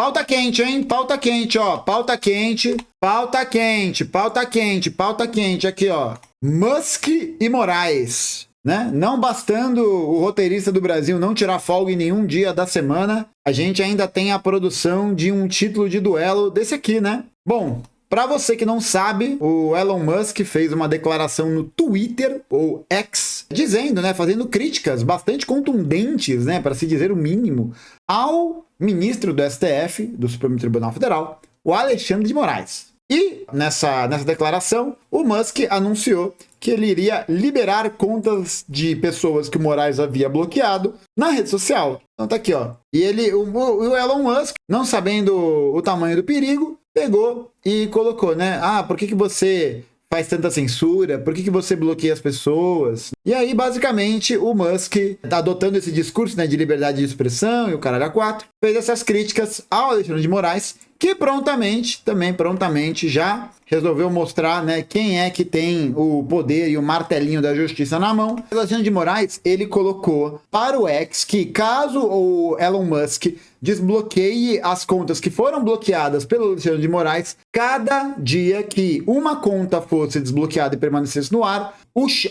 Pauta quente, hein? Pauta quente, ó. Pauta quente, pauta quente, pauta quente, pauta quente. Aqui, ó. Musk e Moraes. Né? Não bastando o roteirista do Brasil não tirar folga em nenhum dia da semana, a gente ainda tem a produção de um título de duelo desse aqui, né? Bom, para você que não sabe, o Elon Musk fez uma declaração no Twitter, ou X, dizendo, né, fazendo críticas bastante contundentes, né, para se dizer o mínimo, ao ministro do STF, do Supremo Tribunal Federal, o Alexandre de Moraes. E nessa declaração, o Musk anunciou que ele iria liberar contas de pessoas que o Moraes havia bloqueado na rede social. Então tá aqui, ó. E o Elon Musk, não sabendo o tamanho do perigo, pegou e colocou, né? Ah, por que você faz tanta censura? Por que você bloqueia as pessoas? E aí, basicamente, o Musk, adotando esse discurso, né, de liberdade de expressão e o caralho a quatro, fez essas críticas ao Alexandre de Moraes, que prontamente já resolveu mostrar, né, quem é que tem o poder e o martelinho da justiça na mão. O Alexandre de Moraes, ele colocou para o X que caso o Elon Musk desbloqueie as contas que foram bloqueadas pelo Alexandre de Moraes, cada dia que uma conta fosse desbloqueada e permanecesse no ar,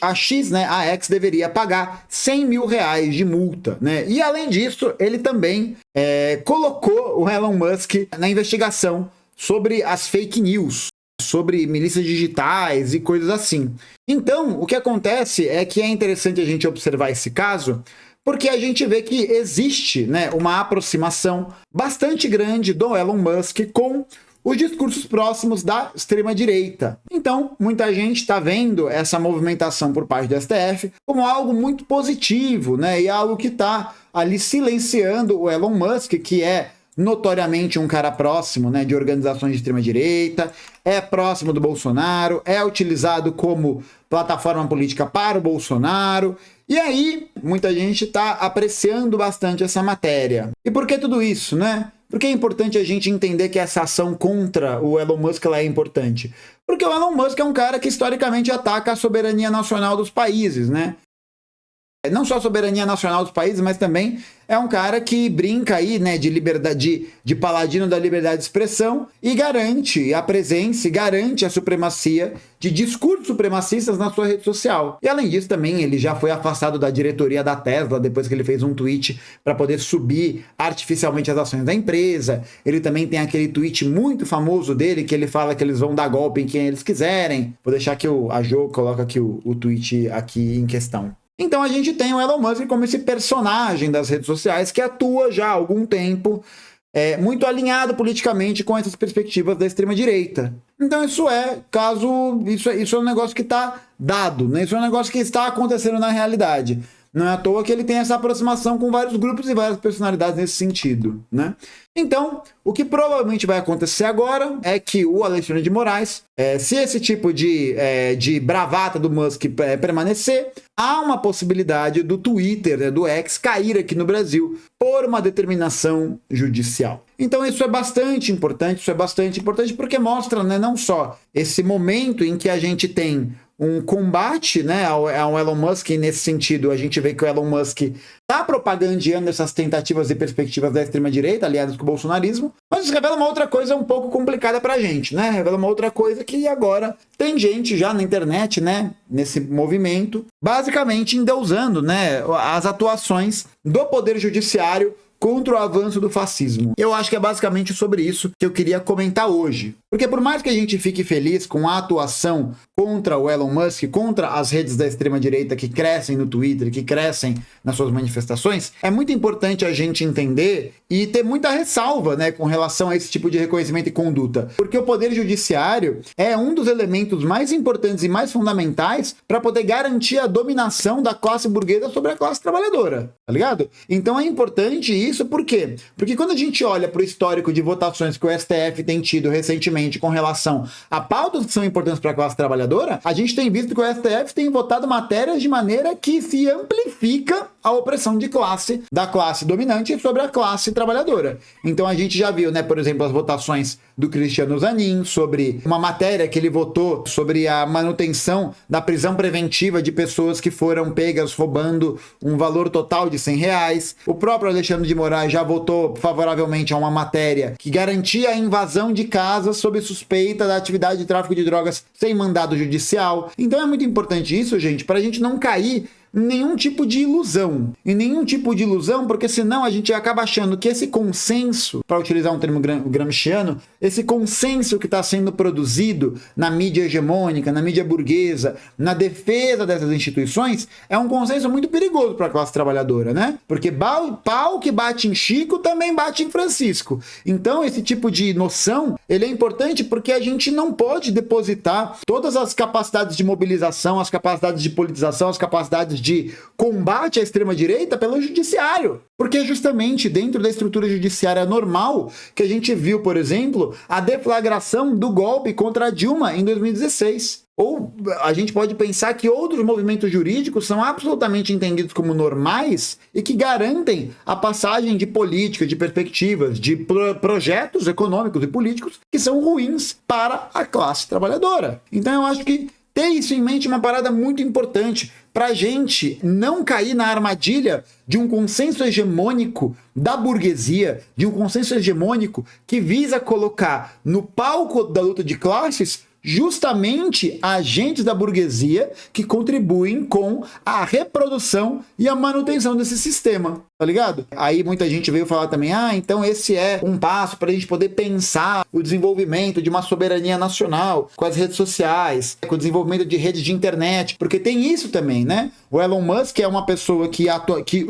a X, né, a X deveria pagar 100 mil reais de multa, né? E além disso, ele também colocou o Elon Musk na investigação sobre as fake news, sobre milícias digitais e coisas assim. Então, o que acontece é que é interessante a gente observar esse caso, porque a gente vê que existe, né, uma aproximação bastante grande do Elon Musk com os discursos próximos da extrema-direita. Então, muita gente está vendo essa movimentação por parte do STF como algo muito positivo, né? E algo que está ali silenciando o Elon Musk, que é notoriamente um cara próximo, né, de organizações de extrema-direita, é próximo do Bolsonaro, é utilizado como plataforma política para o Bolsonaro. E aí, muita gente está apreciando bastante essa matéria. E por que tudo isso, né? Por que é importante a gente entender que essa ação contra o Elon Musk ela é importante? Porque o Elon Musk é um cara que historicamente ataca a soberania nacional dos países, né? Não só a soberania nacional dos países, mas também é um cara que brinca aí, né, de liberdade, de paladino da liberdade de expressão e garante a presença e garante a supremacia de discursos supremacistas na sua rede social. E além disso também ele já foi afastado da diretoria da Tesla depois que ele fez um tweet para poder subir artificialmente as ações da empresa. Ele também tem aquele tweet muito famoso dele que ele fala que eles vão dar golpe em quem eles quiserem. Vou deixar que a Jo coloca aqui o tweet aqui em questão. Então a gente tem o Elon Musk como esse personagem das redes sociais que atua já há algum tempo muito alinhado politicamente com essas perspectivas da extrema-direita. Então isso é um negócio que está dado, né? Isso é um negócio que está acontecendo na realidade. Não é à toa que ele tem essa aproximação com vários grupos e várias personalidades nesse sentido, né? Então, o que provavelmente vai acontecer agora é que o Alexandre de Moraes, se esse tipo de bravata do Musk permanecer, há uma possibilidade do Twitter, né, do X, cair aqui no Brasil por uma determinação judicial. Então isso é bastante importante porque mostra, né, não só esse momento em que a gente tem um combate, né, ao Elon Musk, e nesse sentido a gente vê que o Elon Musk está propagandeando essas tentativas e perspectivas da extrema-direita, aliadas com o bolsonarismo, mas isso revela uma outra coisa um pouco complicada pra gente, né? Revela uma outra coisa que agora tem gente já na internet, né, nesse movimento, basicamente endeusando, né, as atuações do Poder Judiciário contra o avanço do fascismo. Eu acho que é basicamente sobre isso que eu queria comentar hoje. Porque por mais que a gente fique feliz com a atuação contra o Elon Musk, contra as redes da extrema-direita que crescem no Twitter, que crescem nas suas manifestações, é muito importante a gente entender e ter muita ressalva, né, com relação a esse tipo de reconhecimento e conduta. Porque o Poder Judiciário é um dos elementos mais importantes e mais fundamentais para poder garantir a dominação da classe burguesa sobre a classe trabalhadora, tá ligado? Então é importante isso, por quê? Porque quando a gente olha para o histórico de votações que o STF tem tido recentemente com relação a pautas que são importantes para a classe trabalhadora, a gente tem visto que o STF tem votado matérias de maneira que se amplifica a opressão de classe, da classe dominante sobre a classe trabalhadora. Então a gente já viu, né, por exemplo, as votações do Cristiano Zanin sobre uma matéria que ele votou sobre a manutenção da prisão preventiva de pessoas que foram pegas roubando um valor total de R$100. O próprio Alexandre de Moraes já votou favoravelmente a uma matéria que garantia a invasão de casas sob suspeita da atividade de tráfico de drogas sem mandado judicial. Então é muito importante isso, gente, para a gente não cair nenhum tipo de ilusão. E nenhum tipo de ilusão, porque senão a gente acaba achando que esse consenso, para utilizar um termo gramsciano, esse consenso que está sendo produzido na mídia hegemônica, na mídia burguesa, na defesa dessas instituições, é um consenso muito perigoso para a classe trabalhadora, né? Porque pau que bate em Chico também bate em Francisco. Então, esse tipo de noção, ele é importante porque a gente não pode depositar todas as capacidades de mobilização, as capacidades de politização, as capacidades de combate à extrema-direita pelo judiciário. Porque justamente dentro da estrutura judiciária normal que a gente viu, por exemplo, a deflagração do golpe contra a Dilma em 2016. Ou a gente pode pensar que outros movimentos jurídicos são absolutamente entendidos como normais e que garantem a passagem de políticas, de perspectivas, de projetos econômicos e políticos que são ruins para a classe trabalhadora. Então eu acho que ter isso em mente é uma parada muito importante para a gente não cair na armadilha de um consenso hegemônico da burguesia, de um consenso hegemônico que visa colocar no palco da luta de classes justamente agentes da burguesia que contribuem com a reprodução e a manutenção desse sistema, tá ligado? Aí muita gente veio falar também, então esse é um passo para a gente poder pensar o desenvolvimento de uma soberania nacional com as redes sociais, com o desenvolvimento de redes de internet, porque tem isso também, né? O Elon Musk é uma pessoa que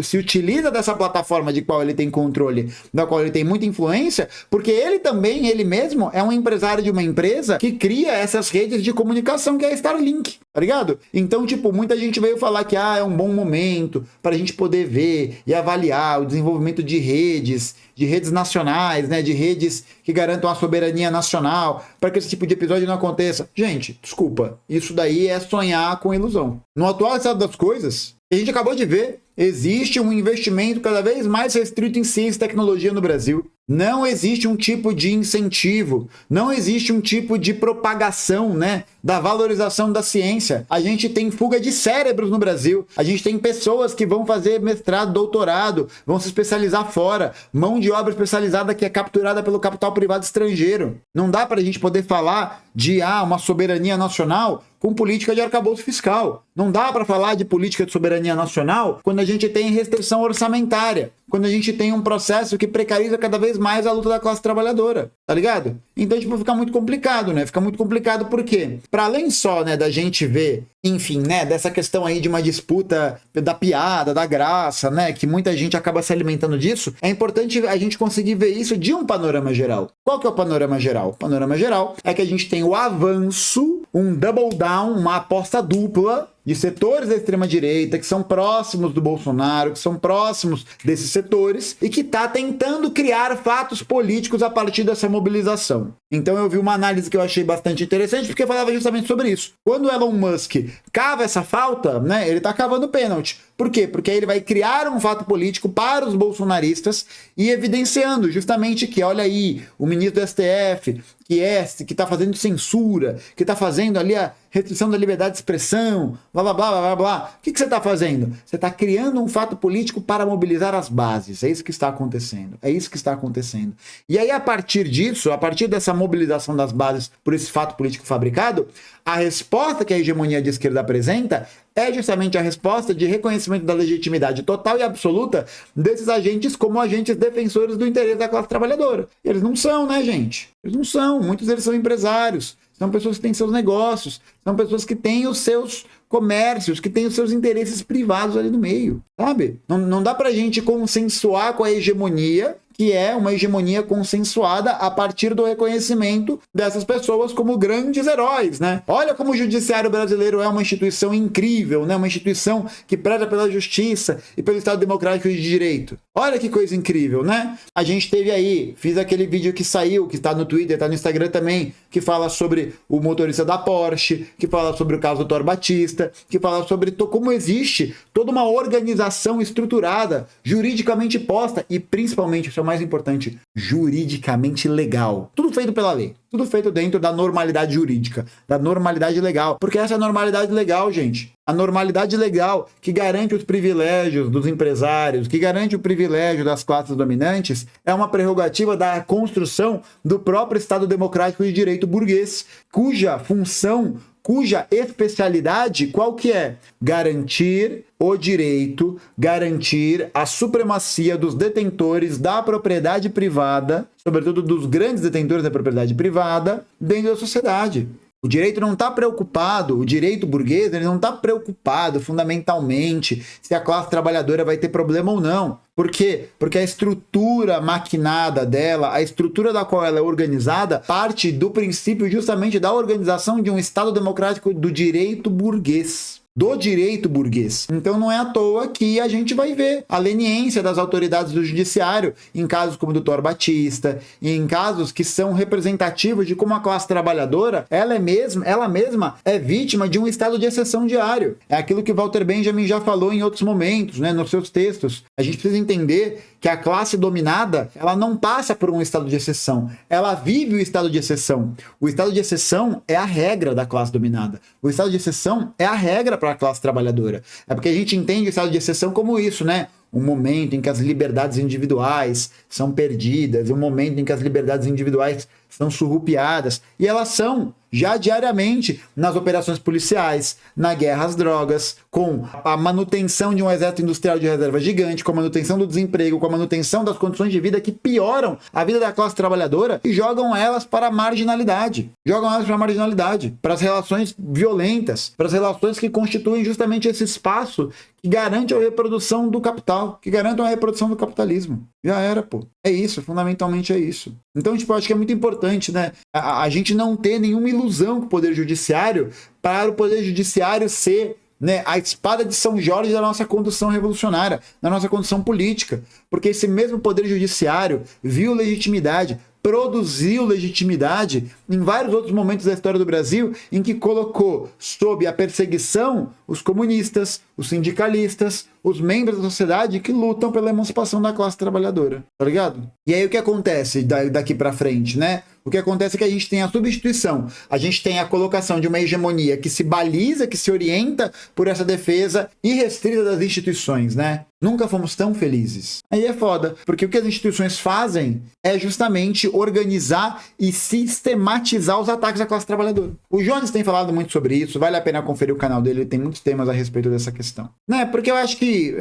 se utiliza dessa plataforma de qual ele tem controle, da qual ele tem muita influência, porque ele mesmo é um empresário de uma empresa que cria essas redes de comunicação, que é a Starlink, tá ligado? Então, muita gente veio falar que é um bom momento para a gente poder ver e avaliar o desenvolvimento de redes nacionais, né, de redes que garantam a soberania nacional, para que esse tipo de episódio não aconteça. Gente, desculpa, isso daí é sonhar com ilusão. No atual estado das coisas, a gente acabou de ver, existe um investimento cada vez mais restrito em ciência e tecnologia no Brasil. Não existe um tipo de incentivo, não existe um tipo de propagação, né, da valorização da ciência. A gente tem fuga de cérebros no Brasil, a gente tem pessoas que vão fazer mestrado, doutorado, vão se especializar fora, mão de obra especializada que é capturada pelo capital privado estrangeiro. Não dá para a gente poder falar de uma soberania nacional com política de arcabouço fiscal. Não dá para falar de política de soberania nacional quando a gente tem restrição orçamentária, quando a gente tem um processo que precariza cada vez mais a luta da classe trabalhadora, tá ligado? Então, fica muito complicado, né? Fica muito complicado porque, para além só, né, da gente ver, enfim, né, dessa questão aí de uma disputa da piada, da graça, né, que muita gente acaba se alimentando disso, é importante a gente conseguir ver isso de um panorama geral. Qual que é o panorama geral? O panorama geral é que a gente tem o avanço, um double down, uma aposta dupla de setores da extrema-direita que são próximos do Bolsonaro, que são próximos desses setores e que está tentando criar fatos políticos a partir dessa mobilização. Então eu vi uma análise que eu achei bastante interessante porque falava justamente sobre isso. Quando o Elon Musk cava essa falta, né, ele está cavando pênalti. Por quê? Porque aí ele vai criar um fato político para os bolsonaristas e evidenciando justamente que, olha aí, o ministro do STF, que está fazendo censura, que está fazendo ali a restrição da liberdade de expressão, blá, blá, blá, blá, blá. O que você está fazendo? Você está criando um fato político para mobilizar as bases. É isso que está acontecendo. É isso que está acontecendo. E aí, a partir disso, a partir dessa mobilização das bases por esse fato político fabricado, a resposta que a hegemonia de esquerda apresenta é justamente a resposta de reconhecimento da legitimidade total e absoluta desses agentes como agentes defensores do interesse da classe trabalhadora. Eles não são, né, gente? Eles não são. Muitos deles são empresários, são pessoas que têm seus negócios, são pessoas que têm os seus comércios, que têm os seus interesses privados ali no meio, sabe? Não dá pra gente consensuar com a hegemonia que é uma hegemonia consensuada a partir do reconhecimento dessas pessoas como grandes heróis, né? Olha como o judiciário brasileiro é uma instituição incrível, né? Uma instituição que preza pela justiça e pelo Estado Democrático de Direito. Olha que coisa incrível, né? A gente teve aí, fiz aquele vídeo que saiu, que está no Twitter, está no Instagram também, que fala sobre o motorista da Porsche, que fala sobre o caso do Thor Batista, que fala sobre como existe toda uma organização estruturada, juridicamente posta e principalmente, isso é o mais importante, juridicamente legal. Tudo feito pela lei. Tudo feito dentro da normalidade jurídica, da normalidade legal. Porque essa é a normalidade legal, gente. A normalidade legal que garante os privilégios dos empresários, que garante o privilégio das classes dominantes, é uma prerrogativa da construção do próprio Estado Democrático de Direito burguês, cuja função, cuja especialidade, qual que é? Garantir o direito, garantir a supremacia dos detentores da propriedade privada, sobretudo dos grandes detentores da propriedade privada, dentro da sociedade. O direito não está preocupado, o direito burguês, ele não está preocupado fundamentalmente se a classe trabalhadora vai ter problema ou não. Por quê? Porque a estrutura maquinada dela, a estrutura da qual ela é organizada, parte do princípio justamente da organização de um Estado democrático do direito burguês. Do direito burguês. Então não é à toa que a gente vai ver a leniência das autoridades do judiciário em casos como o do Thor Batista, e em casos que são representativos de como a classe trabalhadora, ela mesma é vítima de um estado de exceção diário. É aquilo que Walter Benjamin já falou em outros momentos, né, nos seus textos. A gente precisa entender que a classe dominada, ela não passa por um estado de exceção, ela vive o estado de exceção. O estado de exceção é a regra da classe dominada. O estado de exceção é a regra para a classe trabalhadora. É porque a gente entende o estado de exceção como isso, né? Um momento em que as liberdades individuais são perdidas, um momento em que as liberdades individuais são surrupiadas, e elas são já diariamente nas operações policiais, na guerra às drogas, com a manutenção de um exército industrial de reserva gigante, com a manutenção do desemprego, com a manutenção das condições de vida que pioram a vida da classe trabalhadora e jogam elas para a marginalidade. Jogam elas para a marginalidade, para as relações violentas, para as relações que constituem justamente esse espaço que garante a reprodução do capital, que garante a reprodução do capitalismo. Já era, pô. É isso, fundamentalmente é isso. Então, tipo, eu acho que é muito importante, né, a gente não ter nenhuma ilusão com o Poder Judiciário para o Poder Judiciário ser, né, a espada de São Jorge da nossa condução revolucionária, da nossa condução política. Porque esse mesmo Poder Judiciário viu legitimidade, produziu legitimidade em vários outros momentos da história do Brasil em que colocou sob a perseguição os comunistas, os sindicalistas, os membros da sociedade que lutam pela emancipação da classe trabalhadora, tá ligado? E aí o que acontece daqui pra frente, né? O que acontece é que a gente tem a substituição, a gente tem a colocação de uma hegemonia que se baliza, que se orienta por essa defesa irrestrita das instituições, né? Nunca fomos tão felizes. Aí é foda, porque o que as instituições fazem é justamente organizar e sistematizar os ataques à classe trabalhadora. O Jones tem falado muito sobre isso, vale a pena conferir o canal dele, ele tem muitos temas a respeito dessa questão. Né? Porque eu acho que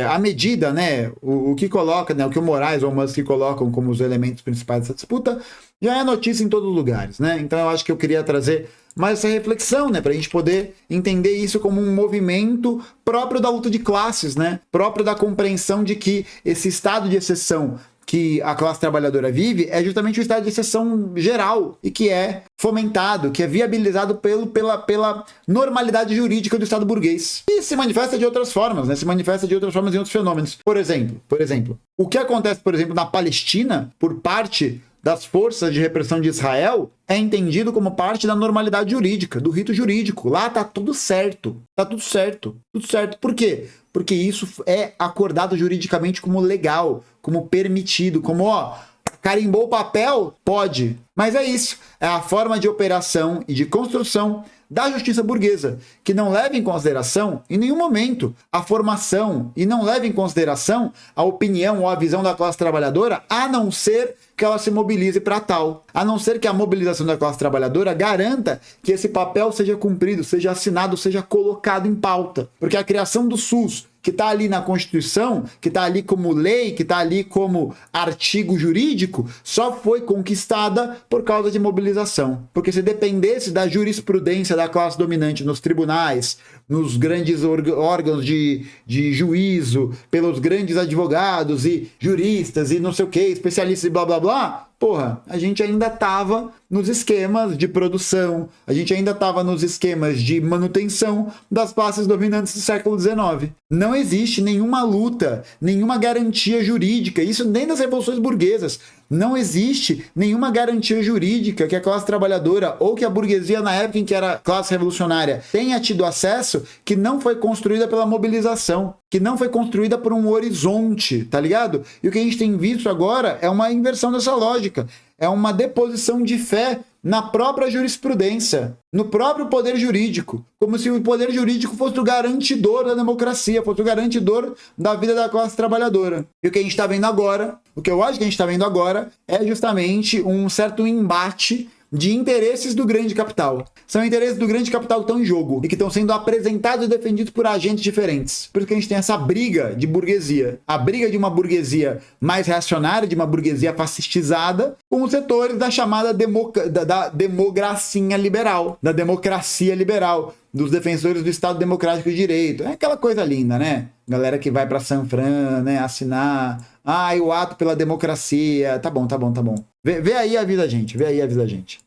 a medida, né, o que coloca, né, o que o Moraes ou o Musk colocam como os elementos principais dessa disputa, já é notícia em todos os lugares, né? Então eu acho que eu queria trazer mais essa reflexão, né, para a gente poder entender isso como um movimento próprio da luta de classes, né, próprio da compreensão de que esse estado de exceção que a classe trabalhadora vive é justamente o estado de exceção geral e que é fomentado, que é viabilizado pela normalidade jurídica do Estado burguês. E se manifesta de outras formas, né? Se manifesta de outras formas em outros fenômenos. Por exemplo, o que acontece, por exemplo, na Palestina, por parte das forças de repressão de Israel, é entendido como parte da normalidade jurídica, do rito jurídico. Lá tá tudo certo. Tá tudo certo. Tudo certo. Por quê? Porque isso é acordado juridicamente como legal, como permitido, como, ó, carimbou o papel? Pode. Mas é isso. É a forma de operação e de construção da justiça burguesa, que não leva em consideração, em nenhum momento, a formação e não leva em consideração a opinião ou a visão da classe trabalhadora, a não ser que ela se mobilize para tal. A não ser que a mobilização da classe trabalhadora garanta que esse papel seja cumprido, seja assinado, seja colocado em pauta. Porque a criação do SUS, que está ali na Constituição, que está ali como lei, que está ali como artigo jurídico, só foi conquistada por causa de mobilização. Porque se dependesse da jurisprudência influência da classe dominante nos tribunais, nos grandes órgãos de juízo, pelos grandes advogados e juristas e não sei o que, especialistas e blá blá blá, porra, a gente ainda estava nos esquemas de produção, a gente ainda estava nos esquemas de manutenção das classes dominantes do século XIX. Não existe nenhuma luta, nenhuma garantia jurídica, isso nem das revoluções burguesas. Não existe nenhuma garantia jurídica que a classe trabalhadora ou que a burguesia na época em que era classe revolucionária tenha tido acesso, que não foi construída pela mobilização, que não foi construída por um horizonte, tá ligado? E o que a gente tem visto agora é uma inversão dessa lógica, é uma deposição de fé na própria jurisprudência, no próprio poder jurídico, como se o poder jurídico fosse o garantidor da democracia, fosse o garantidor da vida da classe trabalhadora. E o que a gente está vendo agora, o que eu acho que a gente está vendo agora, é justamente um certo embate de interesses do grande capital. São interesses do grande capital que estão em jogo e que estão sendo apresentados e defendidos por agentes diferentes. Por isso que a gente tem essa briga de burguesia. A briga de uma burguesia mais reacionária, de uma burguesia fascistizada, com os setores da chamada da democracia liberal, da democracia liberal, dos defensores do Estado Democrático de Direito. É aquela coisa linda, né? Galera que vai para San Fran, né, assinar, o ato pela democracia. Tá bom. Vê aí a vida, gente, vê aí a vida, gente.